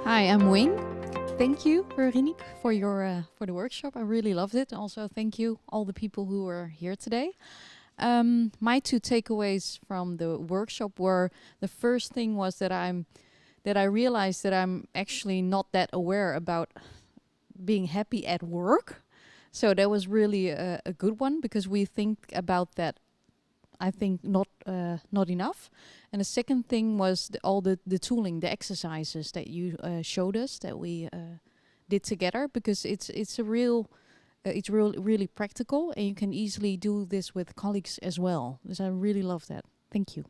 Hi, I'm Wing. Thank you, Veronique, for your for the workshop. I really loved it. Also, thank you all the people who were here today. My two takeaways from the workshop were: the first thing was that I realized that I'm actually not that aware about being happy at work. So that was really a good one, because we think about that, I think, not enough. And the second thing was all the tooling, the exercises that you showed us, that we did together, because it's really practical, and you can easily do this with colleagues as well. So I really love that. Thank you.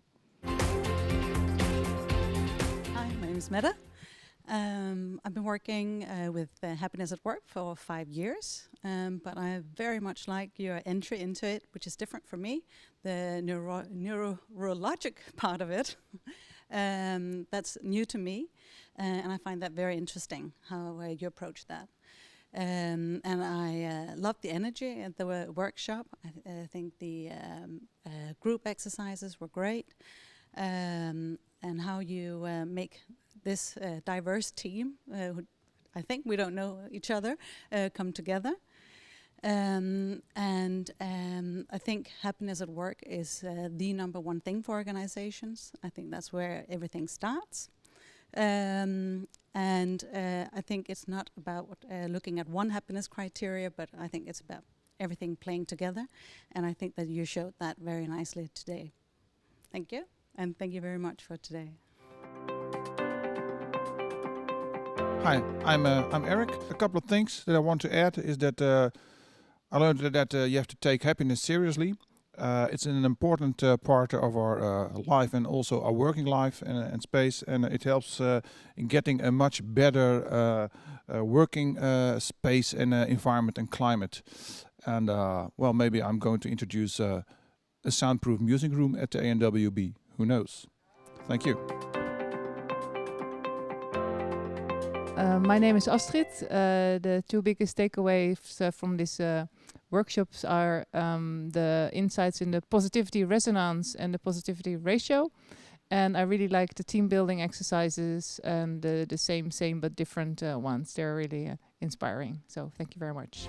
Hi, my name is Mette. I've been working with Happiness at Work for 5 years, but I very much like your entry into it, which is different for me, the neurologic part of it. That's new to me, and I find that very interesting, how you approach that. And I love the energy at the workshop. I think the group exercises were great, and how you make this diverse team, who I think we don't know each other, come together. I think happiness at work is the number one thing for organizations. I think that's where everything starts. I think it's not about looking at one happiness criteria, but I think it's about everything playing together. And I think that you showed that very nicely today. Thank you, and thank you very much for today. Hi, I'm Eric. A couple of things that I want to add is that I learned that you have to take happiness seriously. It's an important part of our life, and also our working life and space, and it helps in getting a much better working space and environment and climate. And well, maybe I'm going to introduce a soundproof music room at the ANWB. Who knows? Thank you. My name is Astrid. The two biggest takeaways from this workshops are the insights in the positivity resonance and the positivity ratio. And I really like the team building exercises and the same but different ones. They're really inspiring. So thank you very much.